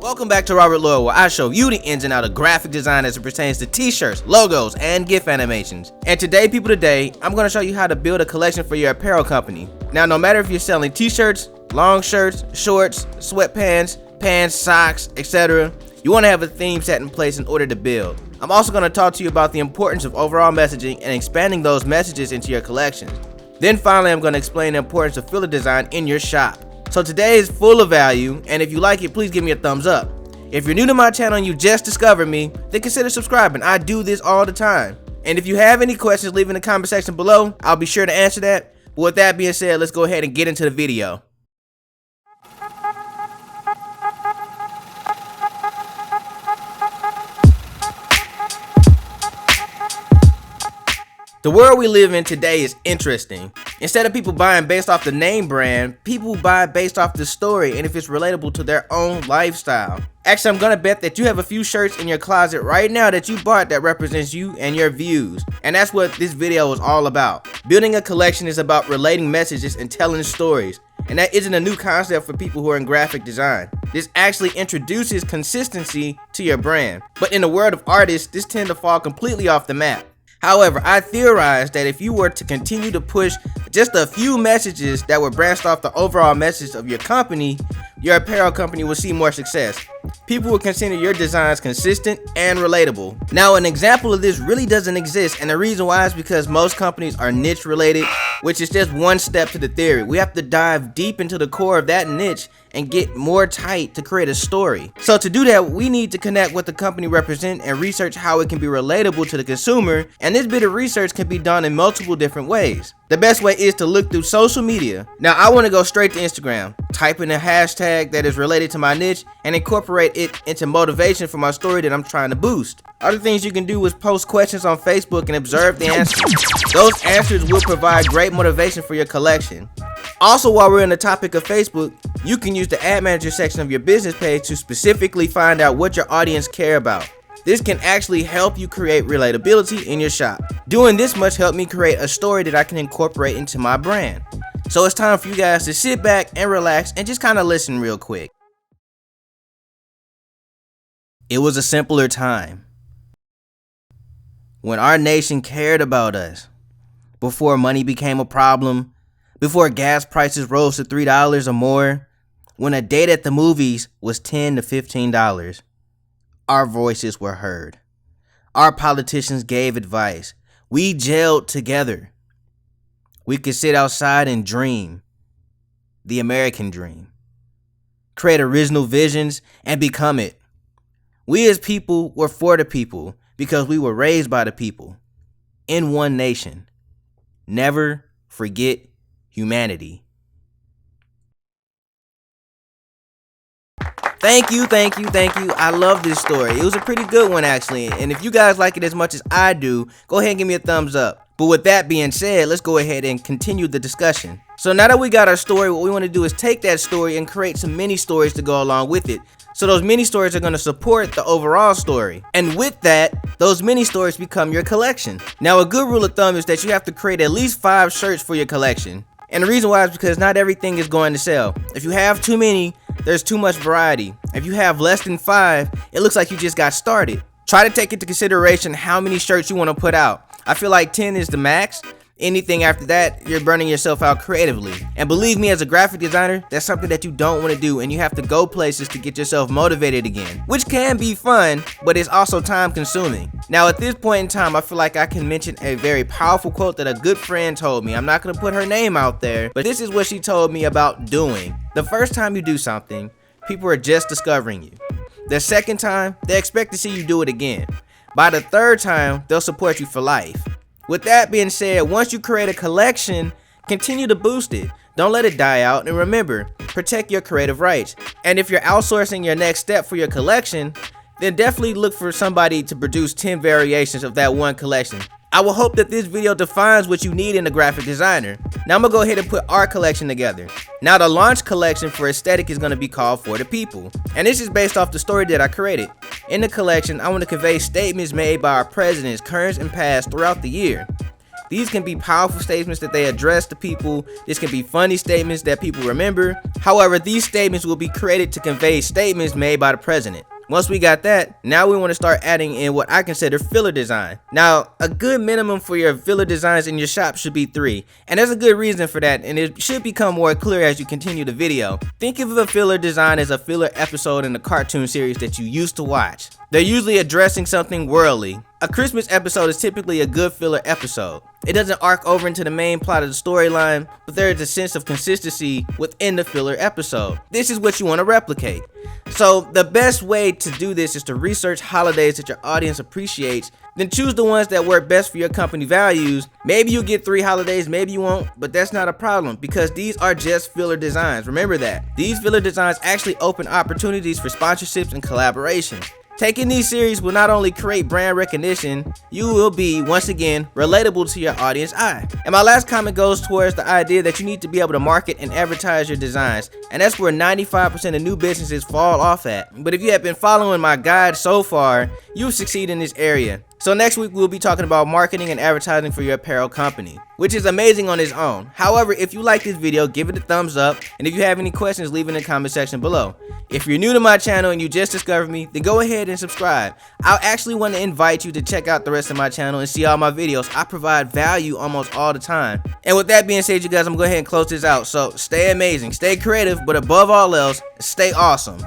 Welcome back to Robert Loyale, where I show you the ins and outs of graphic design as it pertains to t-shirts, logos, and GIF animations. And today, I'm going to show you how to build a collection for your apparel company. Now, no matter if you're selling t-shirts, long shirts, shorts, sweatpants, pants, socks, etc., you want to have a theme set in place in order to build. I'm also going to talk to you about the importance of overall messaging and expanding those messages into your collections. Then finally, I'm going to explain the importance of filler design in your shop. So today is full of value, and if you like it, please give me a thumbs up. If you're new to my channel and you just discovered me, then consider subscribing. I do this all the time. And if you have any questions, leave in the comment section below. I'll be sure to answer that. But with that being said, let's go ahead and get into the video. The world we live in today is interesting. Instead of people buying based off the name brand, people buy based off the story and if it's relatable to their own lifestyle. Actually, I'm gonna bet that you have a few shirts in your closet right now that you bought that represents you and your views. And that's what this video is all about. Building a collection is about relating messages and telling stories. And that isn't a new concept for people who are in graphic design. This actually introduces consistency to your brand. But in the world of artists, this tends to fall completely off the map. However, I theorize that if you were to continue to push just a few messages that were branched off the overall message of your company, your apparel company will see more success. People will consider your designs consistent and relatable. Now, an example of this really doesn't exist, and the reason why is because most companies are niche related, which is just one step to the theory. We have to dive deep into the core of that niche and get more tight to create a story. So to do that, we need to connect what the company represents and research how it can be relatable to the consumer, and this bit of research can be done in multiple different ways. The best way is to look through social media. Now, I want to go straight to Instagram, type in a hashtag that is related to my niche, and incorporate it into motivation for my story that I'm trying to boost. Other things you can do is post questions on Facebook and observe the answers. Those answers will provide great motivation for your collection. Also, while we're on the topic of Facebook, you can use the ad manager section of your business page to specifically find out what your audience care about. This can actually help you create relatability in your shop. Doing this much helped me create a story that I can incorporate into my brand. So it's time for you guys to sit back and relax and just kind of listen real quick. It was a simpler time when our nation cared about us. Before money became a problem, before gas prices rose to $3 or more, when a date at the movies was $10 to $15, our voices were heard. Our politicians gave advice. We gelled together. We could sit outside and dream, the American dream, create original visions and become it. We as people were for the people because we were raised by the people in one nation. Never forget humanity. Thank you. I love this story. It was a pretty good one, actually. And if you guys like it as much as I do, go ahead and give me a thumbs up. But with that being said, let's go ahead and continue the discussion. So now that we got our story, what we want to do is take that story and create some mini stories to go along with it. So those mini stories are going to support the overall story. And with that, those mini stories become your collection. Now, a good rule of thumb is that you have to create at least 5 shirts for your collection. And the reason why is because not everything is going to sell. If you have too many, there's too much variety. If you have less than 5, it looks like you just got started. Try to take into consideration how many shirts you want to put out. I feel like 10 is the max. Anything after that, you're burning yourself out creatively. And believe me, as a graphic designer, that's something that you don't want to do, and you have to go places to get yourself motivated again, which can be fun, but it's also time consuming. Now, at this point in time, I feel like I can mention a very powerful quote that a good friend told me. I'm not going to put her name out there, but this is what she told me about doing. The first time you do something, people are just discovering you. The second time, they expect to see you do it again. By the third time, they'll support you for life. With that being said, once you create a collection, continue to boost it. Don't let it die out, and remember, protect your creative rights. And if you're outsourcing your next step for your collection, then definitely look for somebody to produce 10 variations of that one collection. I will hope that this video defines what you need in a graphic designer. Now I'm gonna go ahead and put our collection together. Now the launch collection for aesthetic is gonna be called For the People. And this is based off the story that I created. In the collection, I want to convey statements made by our presidents, current and past, throughout the year. These can be powerful statements that they address to people. This can be funny statements that people remember. However, these statements will be created to convey statements made by the president. Once we got that, now we want to start adding in what I consider filler design. Now, a good minimum for your filler designs in your shop should be 3. And there's a good reason for that, and it should become more clear as you continue the video. Think of a filler design as a filler episode in a cartoon series that you used to watch. They're usually addressing something worldly. A Christmas episode is typically a good filler episode. It doesn't arc over into the main plot of the storyline, but there is a sense of consistency within the filler episode. This is what you want to replicate. So the best way to do this is to research holidays that your audience appreciates, then choose the ones that work best for your company values. Maybe you'll get 3 holidays, maybe you won't, but that's not a problem because these are just filler designs. Remember that. These filler designs actually open opportunities for sponsorships and collaborations. Taking these series will not only create brand recognition, you will be, once again, relatable to your audience eye. And my last comment goes towards the idea that you need to be able to market and advertise your designs. And that's where 95% of new businesses fall off at. But if you have been following my guide so far, you'll succeed in this area. So next week we'll be talking about marketing and advertising for your apparel company, which is amazing on its own. However, if you like this video, give it a thumbs up, and if you have any questions, leave it in the comment section below. If you're new to my channel and you just discovered me, then go ahead and subscribe. I actually want to invite you to check out the rest of my channel and see all my videos. I provide value almost all the time. And with that being said, you guys, I'm going to go ahead and close this out. So stay amazing, stay creative, but above all else, stay awesome.